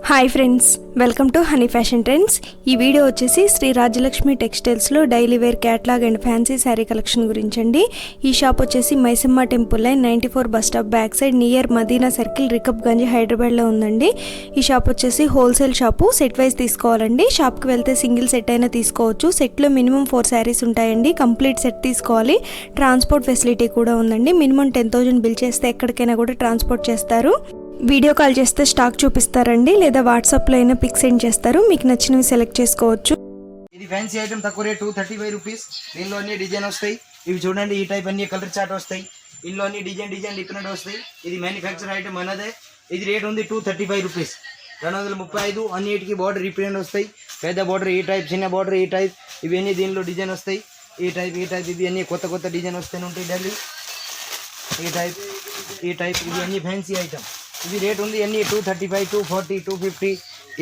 Hi friends, welcome to honey fashion trends. ఈ video వచ్చేసి శ్రీ రాజ్యలక్ష్మి టెక్స్టైల్స్లో daily wear catalogue and fancy sari collection గురించి అండి. ఈ షాప్ వచ్చేసి Maisamma temple line 94 bus stop back side near Madina circle, Rikabganj, హైదరాబాద్లో ఉందండి. ఈ షాప్ వచ్చేసి హోల్సేల్ షాపు. సెట్ వైజ్ తీసుకోవాలండి. షాప్కి వెళ్తే సింగిల్ సెట్ అయినా తీసుకోవచ్చు. సెట్లో మినిమం 4 శారీస్ ఉంటాయండి. కంప్లీట్ సెట్ తీసుకోవాలి. ట్రాన్స్పోర్ట్ ఫెసిలిటీ కూడా ఉందండి. మినిమం 10,000 బిల్ చేస్తే ఎక్కడికైనా కూడా ట్రాన్స్పోర్ట్ చేస్తారు. వీడియో కాల్ చేస్తే స్టాక్ చూపిస్తారండి, లేదా వాట్సాప్లో అయినా పిక్ సెండ్ చేస్తారు. మీకు నచ్చినవి సెలెక్ట్ చేసుకోవచ్చు. ఇది ఫ్యాన్సీ ఐటమ్ తక్కువ రేటు 235 రూపీస్. దీనిలో అన్ని డిజైన్ వస్తాయి. ఇవి చూడండి, ఈ టైప్ అన్ని కలర్ చార్ట్ వస్తాయి. ఇందులో అన్ని డిజైన్ డిఫరెంట్ వస్తాయి. ఇది మ్యానుఫ్యాక్చర్ ఐటమ్ అన్నదే. ఇది రేట్ ఉంది 235 రూపీస్, 235. అన్నిటికి బార్డర్ రిప్రజెంట్ వస్తాయి. పెద్ద బార్డర్ ఈ టైప్, చిన్న బార్డర్ ఈ టైప్, ఇవన్నీ దీనిలో డిజైన్ వస్తాయి. ఈ టైప్ ఇవి అన్ని కొత్త డిజైన్ వస్తూనే ఉంటాయి. ఢిల్లీ ఈ టైప్ ఇవి అన్ని ఫ్యాన్సీ ఐటమ్. ఇది రేట్ ఉంది అన్ని 235, 240, 250.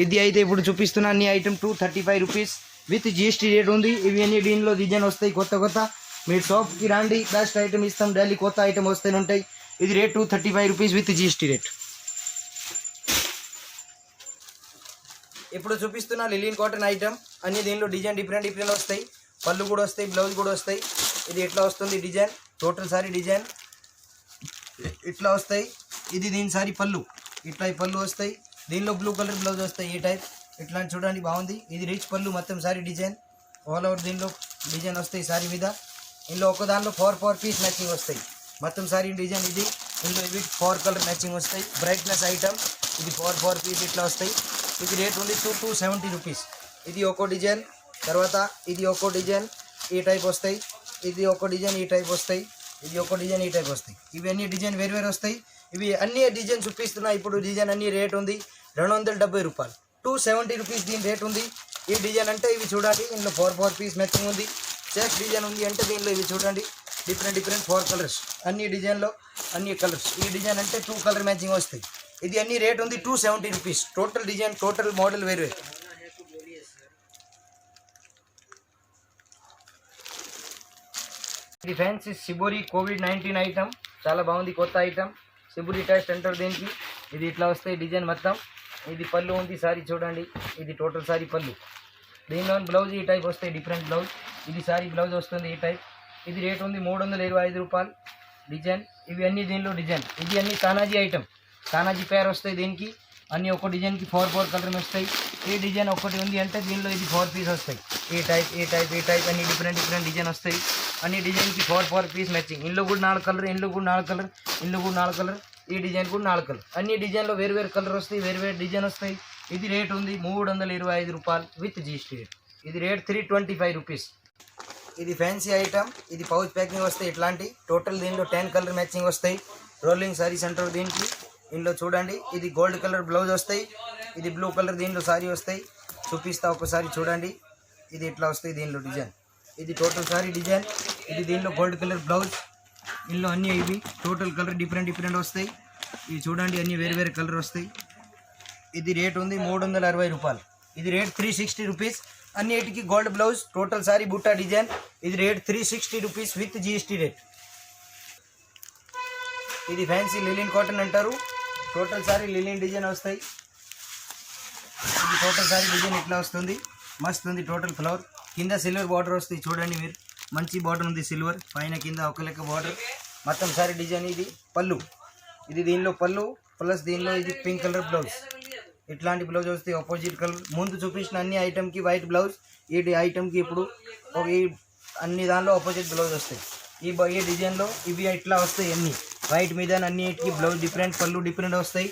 ఇది అయితే ఇప్పుడు చూపిస్తున్న అన్ని item 235 rupees with GST rate ఉంది. ఇవి అన్ని దీనిలో డిజైన్ వస్తాయి కొత్త. మీరు షాప్కి రండి, బెస్ట్ ఐటమ్ ఇస్తాం. డైలీ కొత్త ఐటమ్ వస్తూనే ఉంటాయి. ఇది rate 235 rupees with GST rate. ఇప్పుడు చూపిస్తున్న లిలిన్ కాటన్ ఐటమ్. అన్ని దీనిలో డిజైన్ డిఫరెంట్ వస్తాయి. పళ్ళు కూడా వస్తాయి, బ్లౌజ్ కూడా వస్తాయి. ఇది ఎట్లా వస్తుంది డిజైన్, టోటల్ సారీ డిజైన్ ఇట్లా వస్తాయి. ఇది దీని సారీ పళ్ళు, ఇట్లా ఈ పళ్ళు వస్తాయి. దీనిలో బ్లూ కలర్ బ్లౌజ్ వస్తాయి. ఈ టైప్ ఇట్లా చూడండి, బాగుంది. ఇది రిచ్ పళ్ళు, మొత్తం సారీ డిజైన్ ఆల్ ఓవర్ దీనిలో డిజైన్ వస్తాయి సారీ మీద. ఇందులో ఒక దానిలో 4 పీస్ మ్యాచింగ్ వస్తాయి. మొత్తం సారీ డిజైన్ ఇది. ఇందులో ఇవి 4 కలర్ మ్యాచింగ్ వస్తాయి. Brightness item. ఇది 4 పీస్ ఇట్లా వస్తాయి. ఇది రేట్ ఉంది 270 రూపీస్. ఇది ఒక డిజైన్. తర్వాత ఇది ఒక డిజైన్ ఈ టైప్ వస్తాయి. ఇది ఒక డిజైన్ ఈ టైప్ వస్తాయి. ఇది ఒక డిజైన్ ఈ టైప్ వస్తాయి. ఇవి అన్ని డిజైన్ వేరు వస్తాయి. ఇవి అన్ని డిజైన్ చూపిస్తున్నా. ఇప్పుడు డిజైన్ అన్ని రేట్ ఉంది 270 రూపాయలు, 270 రూపీస్ దీని రేట్ ఉంది. ఈ డిజైన్ అంటే ఇవి చూడండి, ఇందులో 4 పీస్ మ్యాచింగ్ ఉంది. చెక్ డిజైన్ ఉంది అంటే దీనిలో ఇవి చూడండి, డిఫరెంట్ 4 కలర్స్. అన్ని డిజైన్లో అన్ని కలర్స్. ఈ డిజైన్ అంటే 2 కలర్ మ్యాచింగ్ వస్తాయి. ఇది అన్ని రేట్ ఉంది 270 rupees. Total design, total model వేరు. ఇది ఫ్యాన్సీ సిబోరి COVID-19 ఐటమ్. చాలా బాగుంది, కొత్త ఐటమ్. సిబోరి టైస్ట్ అంటారు దీనికి. ఇది ఇట్లా వస్తాయి డిజైన్ మొత్తం. ఇది పళ్ళు ఉంది సారీ చూడండి. ఇది టోటల్ సారీ పళ్ళు. దీనిలో బ్లౌజ్ ఈ టైప్ వస్తాయి, డిఫరెంట్ బ్లౌజ్. ఇది సారీ బ్లౌజ్ వస్తుంది ఈ టైప్. ఇది రేట్ ఉంది 325 రూపాయలు డిజైన్. ఇవి అన్ని దీనిలో డిజైన్. ఇది అన్ని తానాజీ ఐటమ్. తానాజీ పేర్ వస్తాయి దీనికి. అన్ని ఒక డిజైన్కి 4 కలర్ వస్తాయి. ఈ డిజైన్ ఒకటి ఉంది అంటే దీనిలో ఇది 4 పీస్ వస్తాయి. ఈ టైప్ అన్ని డిఫరెంట్ డిజైన్ వస్తాయి. అన్ని డిజైన్కి 4 పీస్ మ్యాచింగ్. ఇందులో కూడా 4 కలర్, ఇందులో కూడా 4 కలర్, ఇందులో కూడా 4 కలర్, ఈ డిజైన్ కూడా 4 కలర్. అన్ని డిజైన్లో వేరు కలర్ వస్తాయి, వేరు డిజైన్ వస్తాయి. ఇది రేట్ ఉంది 325 రూపాయలు విత్ జిఎస్టీ రేట్. ఇది రేట్ 325 రూపీస్. ఇది ఫ్యాన్సీ ఐటమ్. ఇది పౌచ్ ప్యాకింగ్ వస్తాయి ఇట్లాంటి. టోటల్ దీనిలో 10 కలర్ మ్యాచింగ్ వస్తాయి. రోలింగ్ సారీస్ అంటారు దీనికి. ఇందులో చూడండి, ఇది గోల్డ్ కలర్ బ్లౌజ్ వస్తాయి. ఇది బ్లూ కలర్ దీనిలో సారీ వస్తాయి. చూపిస్తా ఒకసారి చూడండి. ఇది ఇట్లా వస్తాయి దీనిలో డిజైన్. ఇది టోటల్ సారీ డిజైన్. ఇది దీనిలో గోల్డ్ కలర్ బ్లౌజ్. ఇందులో అన్నీ ఇవి టోటల్ కలర్ డిఫరెంట్ వస్తాయి. ఇవి చూడండి, అన్నీ వేరు కలర్ వస్తాయి. ఇది రేట్ ఉంది 360 రూపాయలు. ఇది రేట్ 360 రూపీస్. అన్నిటికి gold blouse, total sari butta design. ఇది rate 360 rupees with GST rate. ఇది ఫ్యాన్సీ లిలిన్ కాటన్ అంటారు. టోటల్ సారీ లిలిన్ డిజైన్ వస్తాయి. ఇది టోటల్ సారీ డిజైన్ ఇట్లా వస్తుంది, మస్తు ఉంది. టోటల్ ఫ్లవర్ కింద సిల్వర్ బార్డర్ వస్తుంది చూడండి మీరు. మంచి బార్డర్ ఉంది సిల్వర్, పైన కింద ఒక లెక్క బార్డర్. మొత్తం సారీ డిజైన్. ఇది పళ్ళు. ఇది దీనిలో పళ్ళు ప్లస్ దీనిలో ఇది పింక్ కలర్ బ్లౌజ్. ఇట్లాంటి బ్లౌజ్ వస్తాయి ఆపోజిట్ కలర్. ముందు చూపించిన అన్ని ఐటమ్కి వైట్ బ్లౌజ్. ఈ ఐటమ్కి ఇప్పుడు ఈ అన్ని దానిలో ఆపోజిట్ బ్లౌజ్ వస్తాయి. ఈ డిజైన్లో ఇవి ఇట్లా వస్తాయి. అన్ని వైట్ మీద అన్నిటికి బ్లౌజ్ డిఫరెంట్, పళ్ళు డిఫరెంట్ వస్తాయి.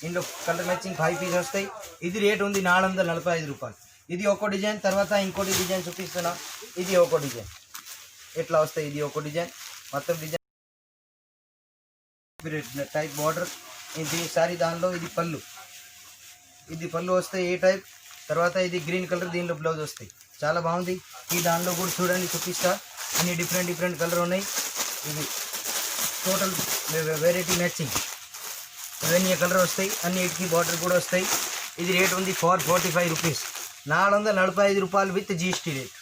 ఇందులో కలర్ మ్యాచింగ్ 5 పీస్ వస్తాయి. ఇది రేట్ ఉంది 445 రూపాయలు. ఇది ఒక డిజైన్. తర్వాత ఇంకోటి డిజైన్ చూపిస్తున్నా. ఇది ఒక డిజైన్ ఎట్లా వస్తాయి. ఇది ఒక డిజైన్, మొత్తం డిజైన్ టైప్ బార్డర్. ఇది సారీ దానిలో ఇది పళ్ళు. ఇది పళ్ళు వస్తాయి ఏ టైప్. తర్వాత ఇది గ్రీన్ కలర్ దీనిలో బ్లౌజ్ వస్తాయి. చాలా బాగుంది. ఈ దానిలో కూడా చూడండి, చూపిస్తా. అన్ని డిఫరెంట్ కలర్ ఉన్నాయి. ఇది టోటల్ వెరైటీ మ్యాచింగ్. ఇవన్నీ కలర్ వస్తాయి. అన్నిటికి బార్డర్ కూడా వస్తాయి. ఇది రేట్ ఉంది 445 రూపీస్, 445 రూపాయలు విత్ జిఎస్టీ రేట్.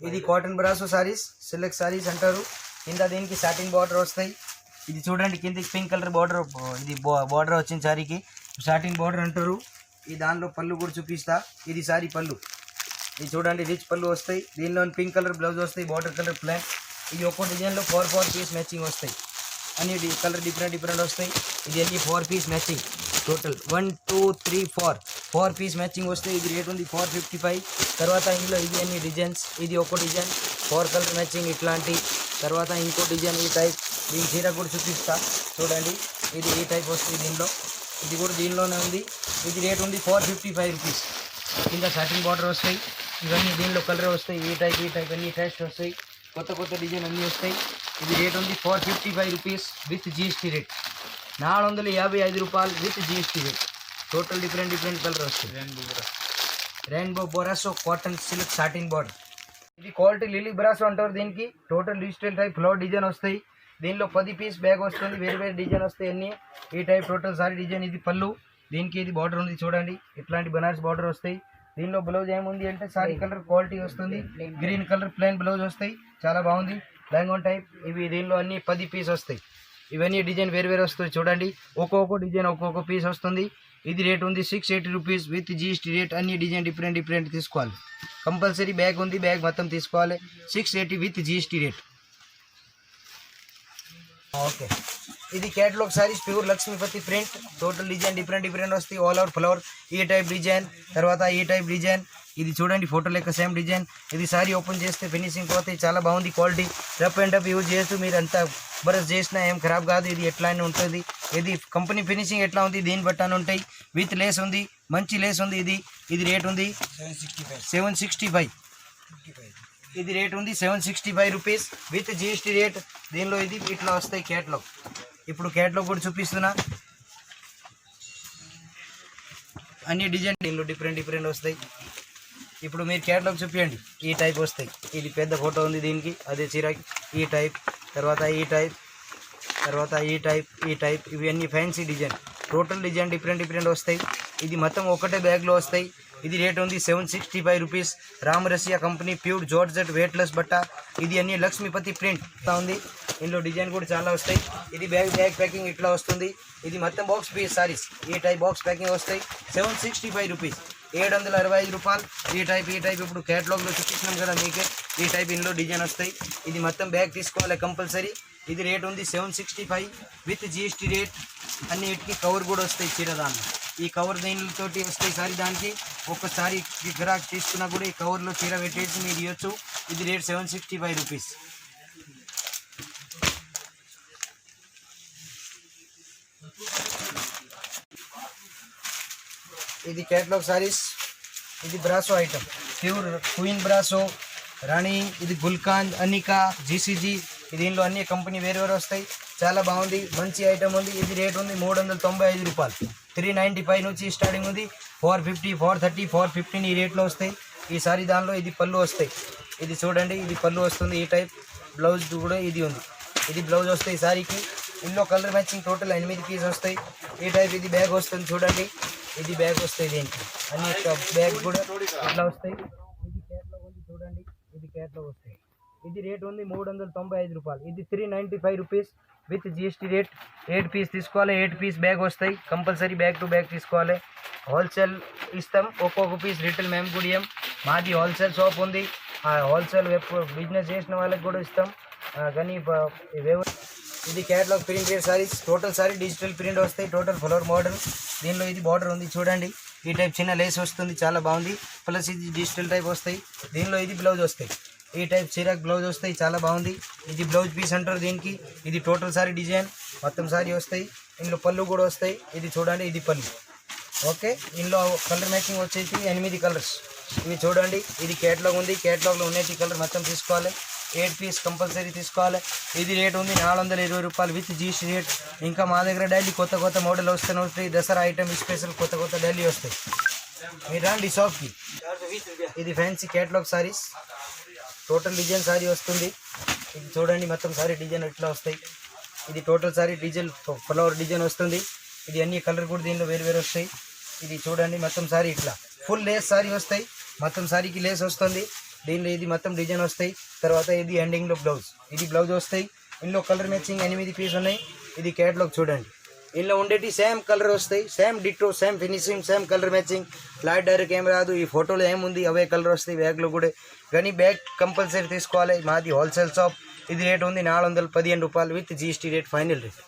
ఇది cotton brasso saris, silk saris అంటారు. కింద దీనికి సాటిన్ బార్డర్ వస్తాయి. ఇది చూడండి కిందకి పింక్ కలర్ బార్డర్, ఇది బార్డర్ వచ్చింది సారీకి, స్టార్టింగ్ బార్డర్ అంటారు. ఈ దానిలో పళ్ళు కూడా చూపిస్తా. ఇది సారీ పళ్ళు, ఇది చూడండి రిచ్ పళ్ళు వస్తాయి. దీనిలో పింక్ కలర్ బ్లౌజ్ వస్తాయి, బార్డర్ కలర్ ప్లాన్. ఇది ఒక్కో డిజైన్లో 4 పీస్ మ్యాచింగ్ వస్తాయి. అన్ని కలర్ డిఫరెంట్ వస్తాయి. ఇది అన్ని 4 piece matching, total 1 2 3 4 piece matching వస్తాయి. ఇది రేట్ ఉంది 455. తర్వాత ఇందులో ఇది అన్ని డిజైన్స్, ఇది ఒక్కో డిజైన్ 4 కలర్ మ్యాచింగ్ ఇట్లాంటి. తర్వాత ఇంకో డిజైన్ ఈ టైప్, దీని చీర కూడా చూపిస్తా చూడండి. ఇది ఈ టైప్ వస్తుంది దీనిలో, ఇది కూడా దీనిలోనే ఉంది. ఇది రేట్ ఉంది 455 రూపీస్. కింద సాటిన్ బార్డర్ వస్తాయి. ఇవన్నీ దీనిలో కలర్ వస్తాయి. ఈ టైప్ అన్ని టెస్ట్ వస్తాయి. కొత్త డిజైన్ అన్నీ వస్తాయి. ఇది రేట్ ఉంది 455 రూపీస్ విత్ జిఎస్టీ రేట్. 455 రూపాయలు with GST rate. Total different colour వస్తుంది. రెయిన్బో బొరాసో కాటన్ సిల్క్ సాటిన్ బార్డర్. ఇది క్వాలిటీ లిలీ బ్రాసో అంటారు దీనికి. Total digital type flower design వస్తాయి. దీనిలో 10 పీస్ బ్యాగ్ వస్తుంది. వేరే డిజైన్ వస్తాయి అన్నీ. ఈ టైప్ టోటల్ సారీ డిజైన్. ఇది పళ్ళు, దీనికి ఇది బార్డర్ ఉంది చూడండి. ఇట్లాంటి బనారస్ బార్డర్ వస్తాయి. దీనిలో బ్లౌజ్ ఏముంది అంటే సారీ కలర్ క్వాలిటీ వస్తుంది. గ్రీన్ కలర్ ప్లెయిన్ బ్లౌజ్ వస్తాయి, చాలా బాగుంది. లెహంగా టైప్ ఇవి. దీనిలో అన్ని 10 పీస్ వస్తాయి. ఇవన్నీ డిజైన్ వేరు వస్తాయి చూడండి. ఒక్కొక్క డిజైన్ ఒక్కొక్క పీస్ వస్తుంది. ఇది రేట్ ఉంది 680 రూపీస్ విత్ జిఎస్టీ రేట్. అన్ని డిజైన్ డిఫరెంట్ తీసుకోవాలి. కంపల్సరీ బ్యాగ్ ఉంది, బ్యాగ్ మొత్తం తీసుకోవాలి. 680 విత్ జిఎస్టీ రేట్. ఓకే, ఇది catalogue saris pure Lakshmipati print. Total design different వస్తాయి. ఆల్ అవుట్ ఫ్లవర్ ఈ టైప్ డిజైన్. తర్వాత ఈ టైప్ డిజైన్. ఇది చూడండి ఫోటో లెక్క సేమ్ డిజైన్. ఇది సారీ ఓపెన్ చేస్తే ఫినిషింగ్ పోతాయి, చాలా బాగుంది quality. Rough and tough use చేస్తూ మీరు అంతా బరస్ చేసినా ఏం ఖరాబ్ కాదు. ఇది ఎట్లానే ఉంటుంది. ఇది కంపెనీ ఫినిషింగ్ ఎట్లా ఉంది దీన్ని బట్టాను ఉంటాయి. విత్ లేస్ ఉంది, మంచి లేస్ ఉంది. ఇది రేట్ ఉంది 765. ఇది రేట్ ఉంది 765 రూపీస్ విత్ జిఎస్టీ రేట్. దీనిలో ఇది ఇట్లా వస్తాయి క్యాటలాగ్. ఇప్పుడు క్యాటలాగ్ కూడా చూపిస్తున్నా. అన్ని డిజైన్ దీనిలో డిఫరెంట్ వస్తాయి. ఇప్పుడు మీరు క్యాటలాగ్ చూపించండి. ఈ టైప్ వస్తాయి. ఇది పెద్ద ఫోటో ఉంది దీనికి, అదే చీరకి. ఈ టైప్, తర్వాత ఈ టైప్, తర్వాత ఈ టైప్ ఇవి అన్ని fancy design. Total design different వస్తాయి. ఇది మొత్తం ఒకటే బ్యాగ్లో వస్తాయి. ఇది రేట్ ఉంది 765 రూపీస్. రామరసియా కంపెనీ ప్యూర్ జార్జెట్ వెయిట్లెస్ బట్ట. ఇది అన్ని లక్ష్మీపతి ప్రింట్ ఉంది. ఇందులో డిజైన్ కూడా చాలా వస్తాయి. ఇది బ్యాగ్ ప్యాకింగ్ ఇట్లా వస్తుంది. ఇది మొత్తం బాక్స్ పీస్ సారీస్. ఈ టైప్ బాక్స్ ప్యాకింగ్ వస్తాయి. 765 రూపీస్, 765 రూపాయలు. ఈ టైప్ ఇప్పుడు క్యాటలాగ్లో చూపించినాం కదా మీకే. ఈ టైప్ ఇందులో డిజైన్ వస్తాయి. ఇది మొత్తం బ్యాగ్ తీసుకోవాలి కంపల్సరీ. ఇది రేట్ ఉంది 765 విత్ జిఎస్టీ రేట్. అన్నిటికి కవర్ కూడా వస్తాయి చీర దాన్ని. ఈ కవర్ దీనితోటి వస్తాయి సారీ. దానికి ఒక్కసారి గిరాక్ తీసుకున్నా కూడా ఈ కవర్లో చీర పెట్టేసి మీరు ఇవ్వచ్చు. ఇది రేట్ 765 రూపీస్. ఇది క్యాటలాగ్ సారీస్. ఇది బ్రాసో ఐటమ్, ప్యూర్ క్వీన్ బ్రాసో, రాణి, ఇది గుల్కాన్, అనికా, జీసీజీ. దీనిలో అన్ని కంపెనీ వేరే వస్తాయి. చాలా బాగుంది, మంచి ఐటమ్ ఉంది. ఇది రేట్ ఉంది 395 రూపాయలు. 395 నుంచి స్టార్టింగ్ ఉంది. 450, 430, 415 ఈ రేట్లో వస్తాయి. ఈ సారీ దానిలో ఇది పళ్ళు వస్తాయి. ఇది చూడండి, ఇది పళ్ళు వస్తుంది. ఈ టైప్ బ్లౌజ్ కూడా ఇది ఉంది. ఇది బ్లౌజ్ వస్తాయి సారీకి. ఇందులో కలర్ మ్యాచింగ్ టోటల్ 8 పీస్ వస్తాయి. ఈ టైప్ ఇది బ్యాగ్ వస్తుంది చూడండి. ఇది బ్యాగ్ వస్తాయి దీనికి. అన్ని బ్యాగ్ కూడా ఇట్లా వస్తాయి. ఇది క్యాట్లాగ్ ఉంది చూడండి. ఇది క్యాట్లాగ్ వస్తాయి. ఇది రేట్ ఉంది 395 రూపాయలు. ఇది 395 rupees with GST rate. 8 piece తీసుకోవాలి. 8 పీస్ బ్యాగ్ వస్తాయి. కంపల్సరీ బ్యాగ్ టు బ్యాగ్ తీసుకోవాలి. హోల్సేల్ ఇస్తాం. ఒక్కొక్క పీస్ రిటైల్ మేము కూడా ఇవ్వం. మాది హోల్సేల్ షాప్ ఉంది. హోల్సేల్ బిజినెస్ చేసిన వాళ్ళకి కూడా ఇస్తాం. కానీ ఇది catalogue print rate sarees. Total saree digital print వస్తాయి. Total flower model. దీనిలో ఇది బార్డర్ ఉంది చూడండి. ఈ టైప్ చిన్న లేస్ వస్తుంది, చాలా బాగుంది. ప్లస్ ఇది డిజిటల్ టైప్ వస్తాయి. దీనిలో ఇది బ్లౌజ్ వస్తాయి. ఈ టైప్ చీరాక్ బ్లౌజ్ వస్తాయి, చాలా బాగుంది. ఇది బ్లౌజ్ పీస్ అంటారు దీనికి. ఇది టోటల్ సారీ డిజైన్ మొత్తం సారీ వస్తాయి. ఇందులో పళ్ళు కూడా వస్తాయి. ఇది చూడండి, ఇది పళ్ళు. ఓకే, ఇందులో కలర్ మ్యాచింగ్ వచ్చేసి 8 కలర్స్. ఇవి చూడండి. ఇది క్యాటలాగ్ ఉంది. క్యాటలాగ్లో ఉన్నాయి కలర్ మొత్తం తీసుకోవాలి. 8 పీస్ కంపల్సరీ తీసుకోవాలి. ఇది రేట్ ఉంది 420 రూపాయలు విత్ జీఎస్టీ రేట్. ఇంకా మా దగ్గర డైలీ కొత్త మోడల్ వస్తాయి. దసరా ఐటమ్ స్పెషల్ కొత్త డైలీ వస్తాయి. మీరు రండి షాప్కి. ఇది fancy catalogue saris. Total design sorry వస్తుంది. ఇది చూడండి, మొత్తం సారీ డిజైన్ ఇట్లా వస్తాయి. ఇది total sari design flower design వస్తుంది. ఇది అన్ని కలర్ కూడా దీనిలో వేరు వస్తాయి. ఇది చూడండి, మొత్తం సారీ ఇట్లా ఫుల్ లేస్ సారీ వస్తాయి. మొత్తం సారీకి లేస్ వస్తుంది. దీనిలో ఇది మొత్తం డిజైన్ వస్తాయి. తర్వాత ఇది ఎండింగ్లో బ్లౌజ్. ఇది బ్లౌజ్ వస్తాయి. ఇందులో కలర్ మ్యాచింగ్ 8 పీస్ ఉన్నాయి. ఇది క్యాటలాగ్ చూడండి. ఇందులో ఉండేటి సేమ్ కలర్ వస్తాయి, same ditto, same finishing, same colour matching. Flat direct ఏం రాదు. ఈ ఫోటోలో ఏముంది అవే కలర్ వస్తాయి బ్యాగ్లో కూడా. కానీ బ్యాగ్ కంపల్సరీ తీసుకోవాలి. మాది హోల్సేల్ షాప్. ఇది రేట్ ఉంది 415 రూపాయలు with GST rate, final rate.